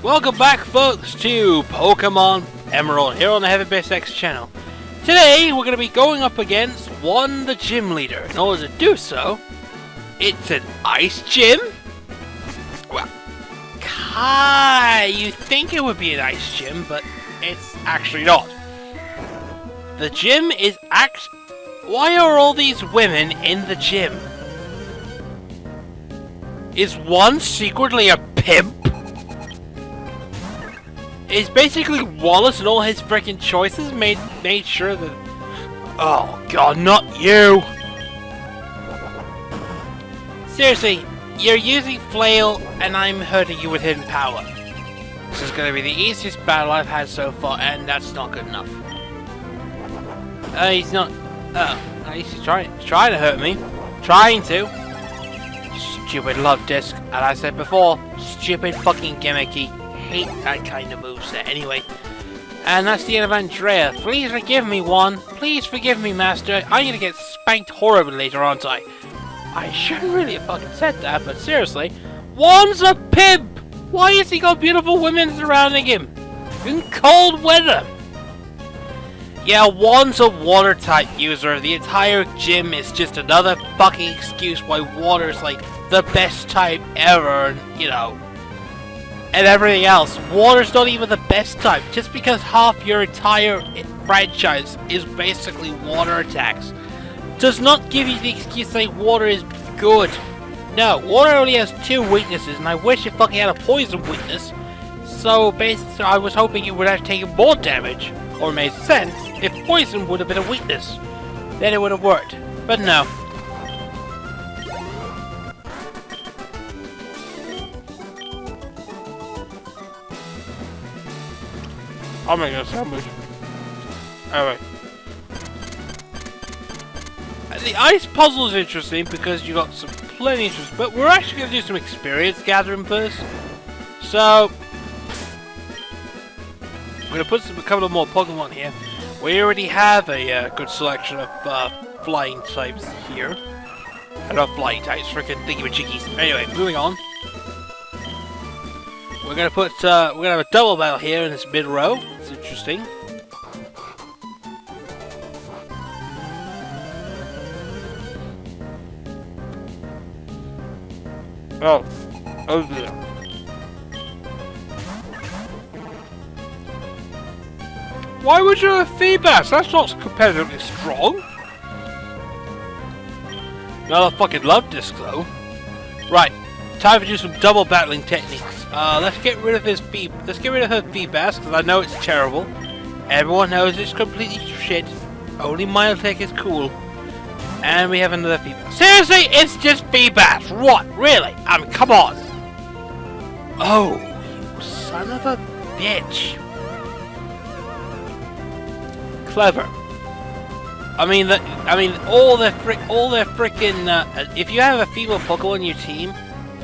Welcome back, folks, to Pokemon Emerald here on the Heavy Base X channel. Today, we're going to be going up against Juan, the gym leader. In order to do so, it's an ice gym? Well, you think it would be an ice gym, but it's actually not. The gym is Why are all these women in the gym? Is one secretly a pimp? Is basically Wallace and all his freaking choices made sure that... Oh god, not you! Seriously, you're using Flail and I'm hurting you with Hidden Power. This is gonna be the easiest battle I've had so far, and that's not good enough. He's not... Oh, he's trying to hurt me. Trying to. Stupid love disc, and I said before, stupid fucking gimmicky. Hate that kind of moveset anyway. And that's the end of Andrea. Please forgive me, Juan. Please forgive me, Master. I'm gonna get spanked horribly later, aren't I? I shouldn't really have fucking said that, but seriously, Juan's a pimp! Why has he got beautiful women surrounding him? In cold weather! Yeah, Juan's a water type user. The entire gym is just another fucking excuse why water's like the best type ever, and, you know, and everything else. Water's not even the best type. Just because half your entire franchise is basically water attacks does not give you the excuse to say water is good. No, water only has two weaknesses, and I wish it fucking had a poison weakness. So basically, I was hoping it would have taken more damage, or made sense, if poison would have been a weakness. Then it would have worked. But no. I'll make a sandwich. Alright. The ice puzzle is interesting because you got some plenty of interest, but we're actually going to do some experience gathering first. So, we're going to put a couple of more Pokemon here. We already have a good selection of flying types here. Not flying types, freaking thingy-majiggies. Anyway, moving on. We're gonna have a double battle here in this mid row. It's interesting. Oh dear. Why would you have Feebas? That's not competitively strong. Not a fucking love disc though. Right, time to do some double battling techniques. Let's get rid of his Let's get rid of her Feebas, because I know it's terrible. Everyone knows it's completely shit. Only Miletech is cool. And we have another Feebas. Seriously, it's just Feebas. What? Really? I mean, come on. Oh, you son of a bitch. Clever. I mean, all their freaking. If you have a female Pokemon on your team,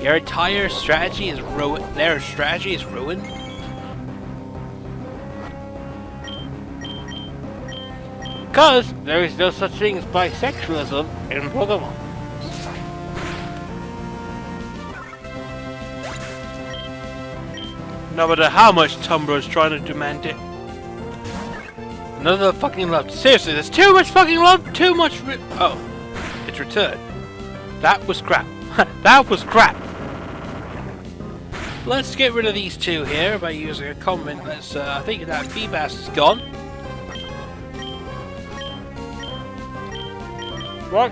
your entire strategy is ruined. Their strategy is ruined. Because there is no such thing as bisexualism in Pokemon. No matter how much Tumblr is trying to demand it. Another fucking love. Seriously, there's too much fucking love, too much oh, it's returned. That was crap. That was crap. Let's get rid of these two here by using a comment. Let's, I think that Feebas is gone. Right.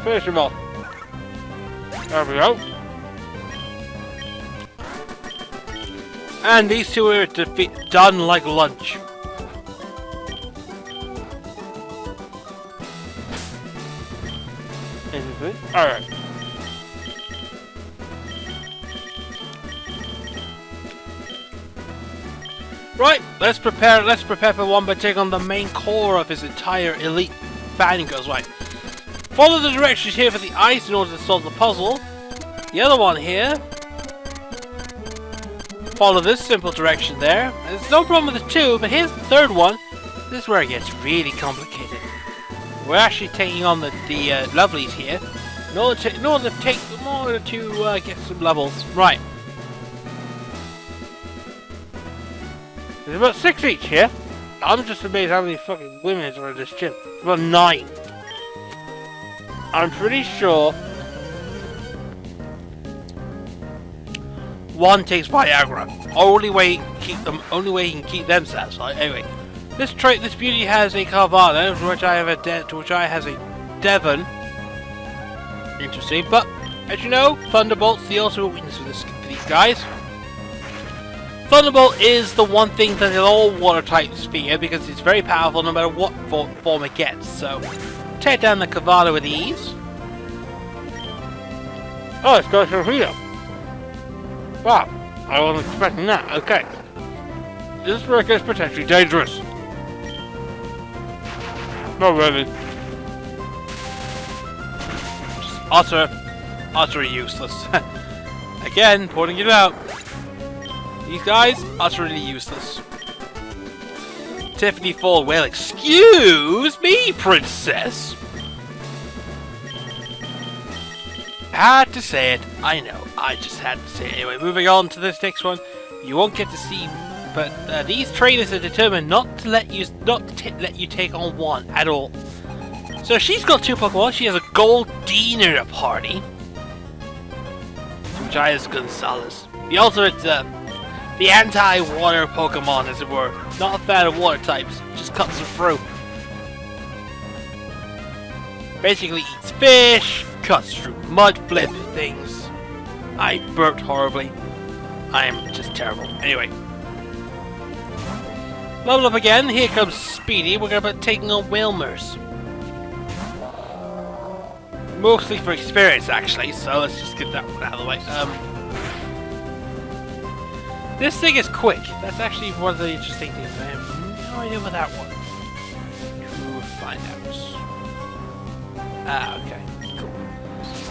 Finish him off. There we go. And these two are done like lunch. Alright. Right, let's prepare for one by taking on the main core of his entire elite fan goes right. Follow the directions here for the ice in order to solve the puzzle. The other one here. Follow this simple direction there. There's no problem with the two, but here's the third one. This is where it gets really complicated. We're actually taking on the lovelies here in order to get some levels. Right. There's about 6 each here. I'm just amazed how many fucking women are in this gym. About 9. I'm pretty sure one takes Viagra. Only way he can keep them satisfied. Anyway, this beauty has a Carvana, to which I have a Devon. Interesting, but as you know, Thunderbolt's the ultimate weakness for these guys. Thunderbolt is the one thing that all water types fear because it's very powerful no matter what form it gets. So, tear down the Carvana with ease. Oh, it's going through here. Wow, I wasn't expecting that. Okay. This wreck is potentially dangerous. Not really. Just utterly useless. Again, pointing it out. These guys, utterly useless. Tiffany Fall, well, excuse me, princess. Had to say it. I know. I just had to say it. Anyway, moving on to this next one. You won't get to see, but these trainers are determined not to let you take on one at all. So she's got 2 Pokemon. She has a Goldeen in her party, which I is Gonzalez. The ultimate, the anti-water Pokemon, as it were. Not a fan of water types. Just cuts them through. Basically eats fish, cuts through mud flip things. I burped horribly. I am just terrible. Anyway. Level up again. Here comes Speedy. We're going to be taking on Wilmers. Mostly for experience, actually. So let's just get that one out of the way. This thing is quick. That's actually one of the interesting things. I have no idea about that one. To find out. Ah, okay. Cool.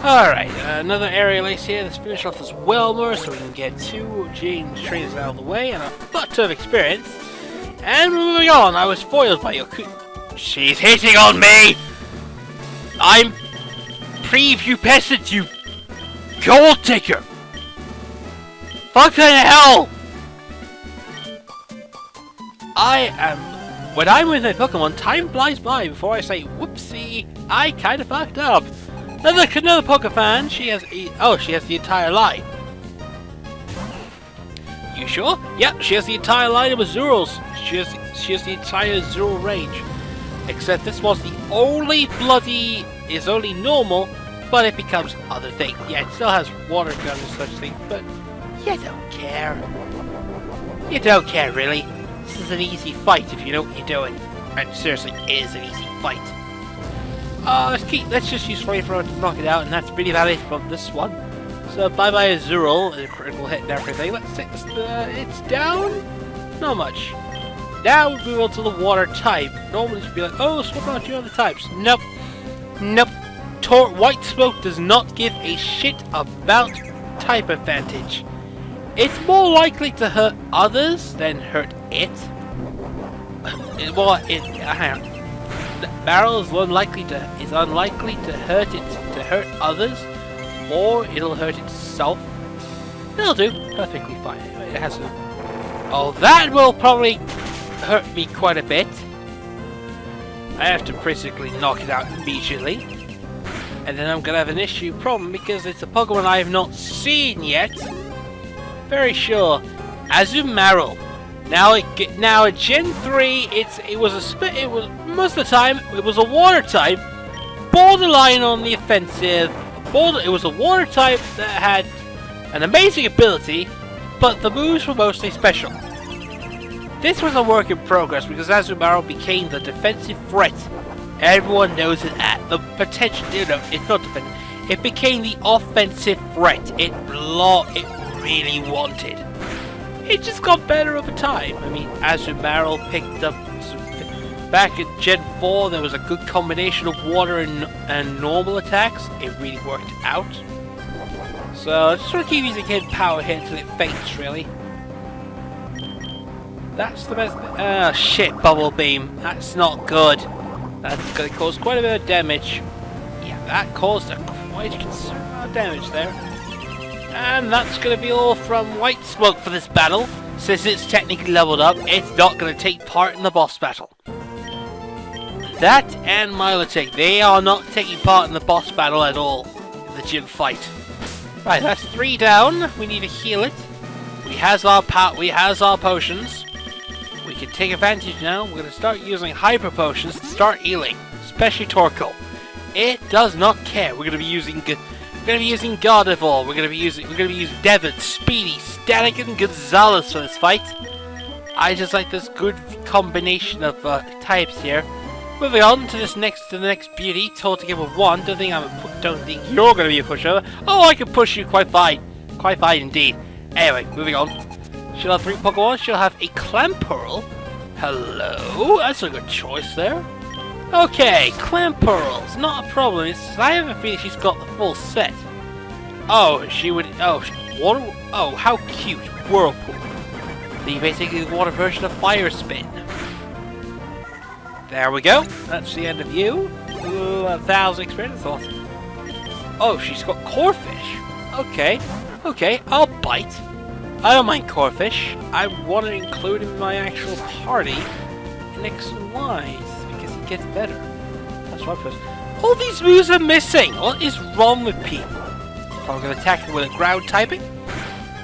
Alright, another aerial ace here. Let's finish off this Wilmer so we can get 2 James trainers out of the way and a butt ton of experience. And moving on, I was foiled by your She's hitting on me! I'm prepubescent, you gold digger! Fucking hell! When I'm with my Pokemon, time flies by before I say, whoopsie, I kinda fucked up. Another Pokefan, she has the entire line. You sure? Yeah, she has the entire line of Azurals. She has the entire Azurill range. Except this was the only is only normal, but it becomes other things. Yeah, it still has water guns and such things, but you don't care. You don't care, really. This is an easy fight if you know what you're doing. And seriously, it is an easy fight. Let's just use Flamethrower to knock it out, and that's really about it from this one. So bye-bye Azurill, and a critical hit and everything. Let's take this, it's down? Not much. Now we move on to the water type. Normally you'd be like, oh, swap out your other types. Nope. Nope. White Smoke does not give a shit about type advantage. It's more likely to hurt others than hurt it. Barrel is unlikely to hurt others, or it'll hurt itself. It'll do perfectly fine. Anyway, it has to. Oh, that will probably hurt me quite a bit. I have to basically knock it out immediately, and then I'm gonna have an problem because it's a Pokemon I have not seen yet. Very sure, Azumarill. Now at Gen 3, it was most of the time it was a water type, borderline on the offensive. It was a water type that had an amazing ability, but the moves were mostly special. This was a work in progress because Azumarill became the defensive threat. Everyone knows it at the potential. It's not defensive. It became the offensive threat. It really wanted. It just got better over time. I mean, Azumarill picked up back at Gen 4. There was a good combination of water and normal attacks. It really worked out. So I just want to keep using hidden power here until it faints. Really. That's the best. Ah, shit! Bubble Beam. That's not good. That's going to cause quite a bit of damage. Yeah, that caused quite a considerable amount of damage there. And that's going to be all from White Smoke for this battle. since it's technically leveled up, it's not going to take part in the boss battle. That and Milotic, they are not taking part in the boss battle at all. In the gym fight. Right, that's 3 down. We need to heal it. We has our potions. We can take advantage now. We're going to start using hyper potions to start healing, especially Torkoal. It does not care. We're going to be using Gardevoir. We're going to be using Devon, Speedy, Static, and Gonzalez for this fight. I just like this good combination of types here. Moving on to the next beauty, told to give a 1. Don't think you're going to be a pushover. Oh, I can push you quite fine indeed. Anyway, moving on. She'll have 3 Pokemon. She'll have a Clamperl. Hello, that's a good choice there. Okay, Clamperl's not a problem. I have a feeling she's got the full set. Oh, she would. Oh, water. Oh, how cute! Whirlpool. Basically the water version of Fire Spin. There we go. That's the end of you. Ooh, 1,000 experience. Awesome. Oh, she's got Corphish. Okay, I'll bite. I don't mind Corphish. I want to include him in my actual party in X and Y's because he gets better. That's right, first. All these moves are missing. What is wrong with people? I'm going to attack him with a ground typing.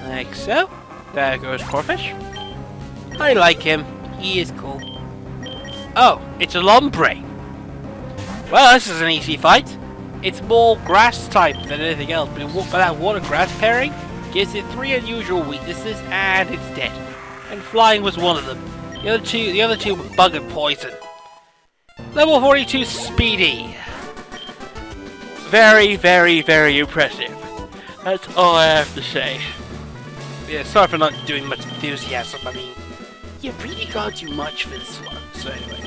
Like so. There goes Corphish. I like him. He is cool. Oh, it's a Lombre. Well, this is an easy fight. It's more grass type than anything else, but that water grass pairing gives it 3 unusual weaknesses, and it's dead. And flying was one of them. The other two were bug and poison. Level 42 Speedy. Very, very, very impressive. That's all I have to say. Yeah, sorry for not doing much enthusiasm. I mean, you really can't do much for this one. So anyway,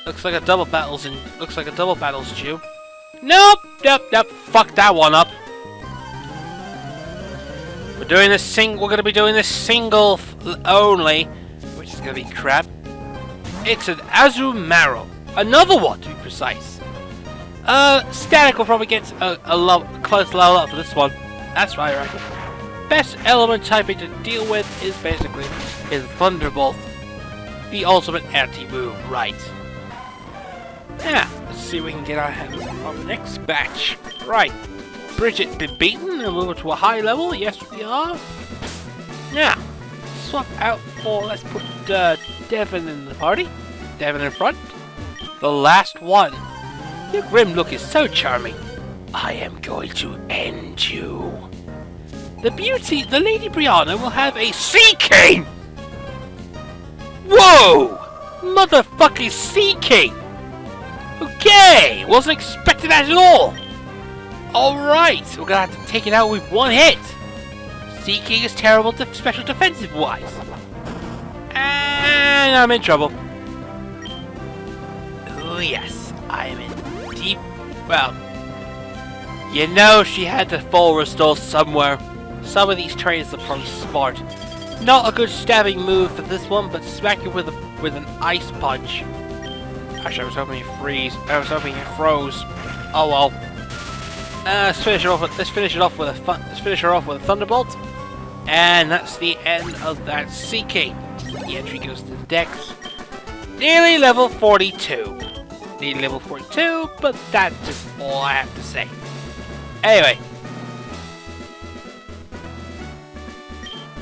looks like a double battle's due. Nope. Fuck that one up. We're gonna be doing this single only, which is gonna be crap. It's an Azumarill. Another one, to be precise. Static will probably get a close level up for this one. That's right. Best element typing to deal with is basically his Thunderbolt. The ultimate anti-move, right. Yeah, let's see if we can get our hands on the next batch. Right, Bridget been beaten and move to a high level. Yes, we are. Now, swap out for, let's put Devon in the party. Devon in front. The last one. Your grim look is so charming. I am going to end you. The Lady Brianna will have a Sea King! Whoa! Motherfucking Sea King! Okay! Wasn't expecting that at all! Alright, we're gonna have to take it out with 1 hit! Sea King is terrible special defensive wise. And I'm in trouble. Oh yes, I am in deep... Well, you know she had the full restore somewhere. Some of these trainers are probably smart. Not a good stabbing move for this one, but smack it with an ice punch. Actually, I was hoping he freeze. I was hoping he froze. Oh well. Let's finish her off with a Thunderbolt, and that's the end of that Sea King. The entry goes to the Dex. Nearly level 42. Nearly level 42, but that's just all I have to say. Anyway.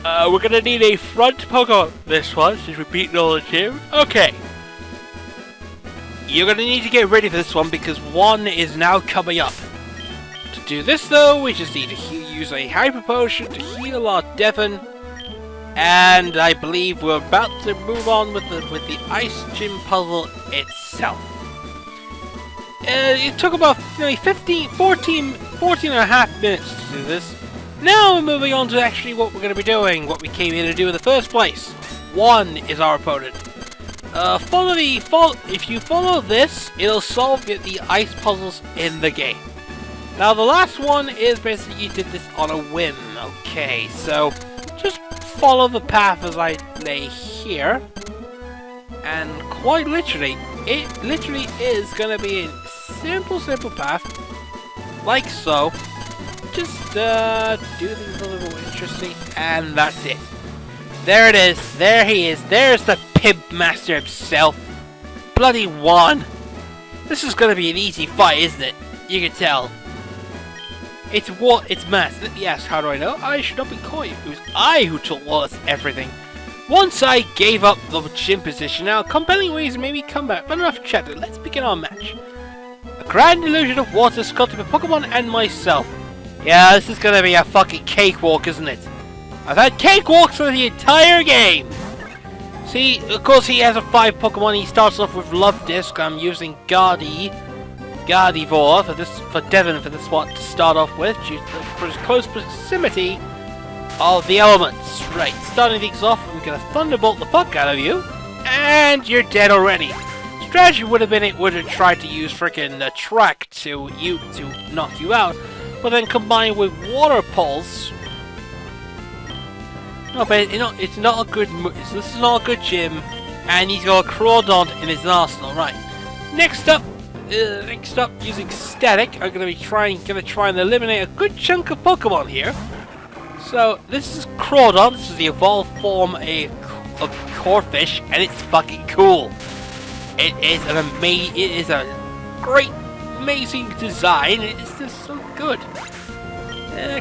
We're gonna need a front Pokemon this one, since we're beating all the gym. Okay. You're gonna need to get ready for this one, because 1 is now coming up. To do this though, we just need to use a Hyper Potion to heal our Devon. And I believe we're about to move on with the Ice Gym puzzle itself. It took about 14 and a half minutes to do this. Now we're moving on to actually what we're going to be doing, what we came here to do in the first place. 1 is our opponent. If you follow this, it'll solve the ice puzzles in the game. Now the last one is basically you did this on a whim. Okay, so just follow the path as I lay here. And quite literally, it literally is going to be a simple path. Like so. Just do things a little interesting, and that's it. There it is. There he is. There's the Pimp Master himself. Bloody Juan. This is gonna be an easy fight, isn't it? You can tell. It's what? It's Matt. Yes, how do I know? I should not be coy. It was I who told Wallace everything. Once I gave up the gym position, now compelling ways maybe come back. But enough chatted. Let's begin our match. A grand illusion of water sculpted by Pokemon and myself. Yeah, this is gonna be a fucking cakewalk, isn't it? I've had cakewalks for the entire game. See, of course he has a 5 Pokemon. He starts off with Love Disc. I'm using Gardevoir for Devon for this one to start off with, due to his close proximity of the elements. Right, starting things off, I'm gonna Thunderbolt the fuck out of you, and you're dead already. Strategy would have been it would have tried to use frickin' Track to knock you out, but then combined with Water Pulse. No, but it's not a good. This is not a good gym, and he's got a Crawdon in his arsenal. Right. Next up, using Static, I'm gonna try and eliminate a good chunk of Pokemon here. So this is Crawdon. This is the evolved form of Corphish, and it's fucking cool. It is a great, amazing design. It's just so good.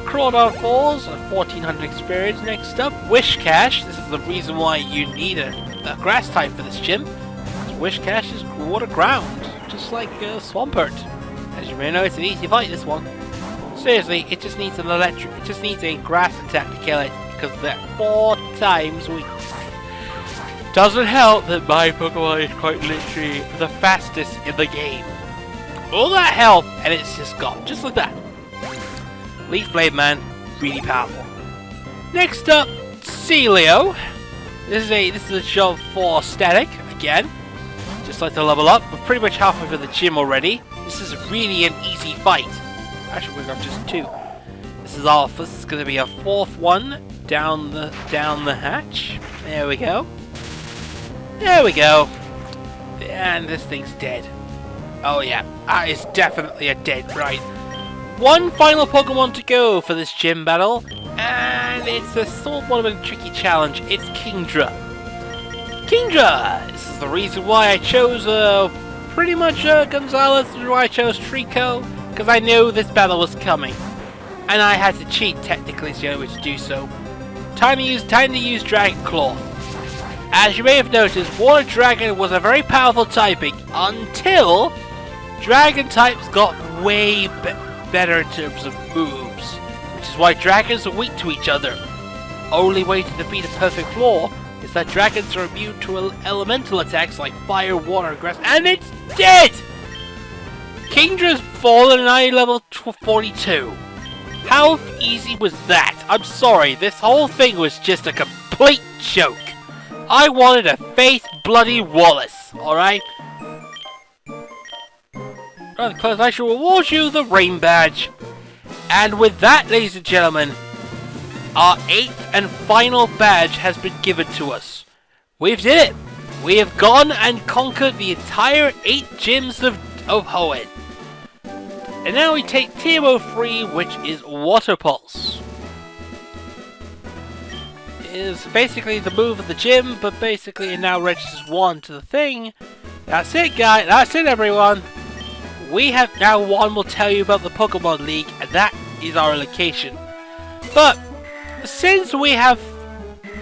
Crawdon falls, 1400 experience. Next up, Wishcash. This is the reason why you need a grass type for this gym. Wishcash is water ground, just like Swampert. As you may know, it's an easy fight, this one. Seriously, it just needs a grass attack to kill it, because that 4 times weak. Doesn't help that my Pokemon is quite literally the fastest in the game. All that help, and it's just gone, just like that. Leaf Blade Man, really powerful. Next up, Celio. This is a job for Static again. Just like to level up. We're pretty much halfway through the gym already. This is really an easy fight. Actually, we've got just 2. This is going to be a 4th one down the hatch. There we go. There we go. And this thing's dead. Oh yeah, that is definitely a dead right. 1 final Pokemon to go for this gym battle, and it's a somewhat of a tricky challenge. It's Kingdra. Kingdra! This is the reason why I chose pretty much Gonzalez, and why I chose Trico, because I knew this battle was coming. And I had to cheat, technically, is the only way to do so. Time to use Dragon Claw. As you may have noticed, Water Dragon was a very powerful typing, until Dragon types got way better in terms of moves, which is why dragons are weak to each other. Only way to defeat a perfect flaw is that dragons are immune to elemental attacks like fire, water, grass, and it's dead! Kingdra's fallen and I level 42. How easy was that? I'm sorry, this whole thing was just a complete joke. I wanted to face bloody Wallace, alright? Rather close, I shall reward you the Rain Badge. And with that, ladies and gentlemen, our 8th and final badge has been given to us. We've did it! We have gone and conquered the entire 8 gyms of Hoenn. And now we take TMO 3, which is Water Pulse. It is basically the move of the gym, but basically it now registers 1 to the thing. That's it, guys. That's it, everyone. We have now Juan will tell you about the Pokemon League, and that is our location. But since we have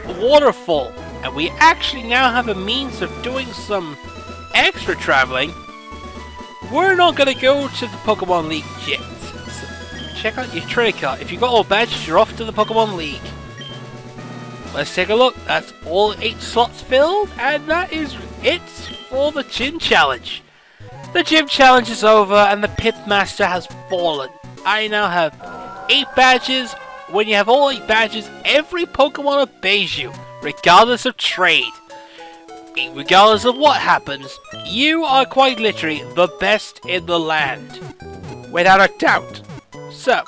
Waterfall, and we actually now have a means of doing some extra traveling, we're not going to go to the Pokemon League yet. So check out your trainer card. If you've got all badges, you're off to the Pokemon League. Let's take a look. That's all 8 slots filled, and that is it for the Gym Challenge. The Gym Challenge is over, and the Pimp Master has fallen. I now have 8 badges. When you have all 8 badges, every Pokemon obeys you, regardless of trade. Regardless of what happens, you are quite literally the best in the land. Without a doubt. So,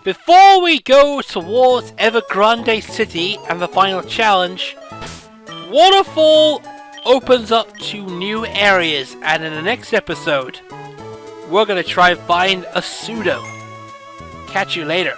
before we go towards Evergrande City and the final challenge, Waterfall opens up to new areas, and in the next episode, we're going to try and find a pseudo. Catch you later.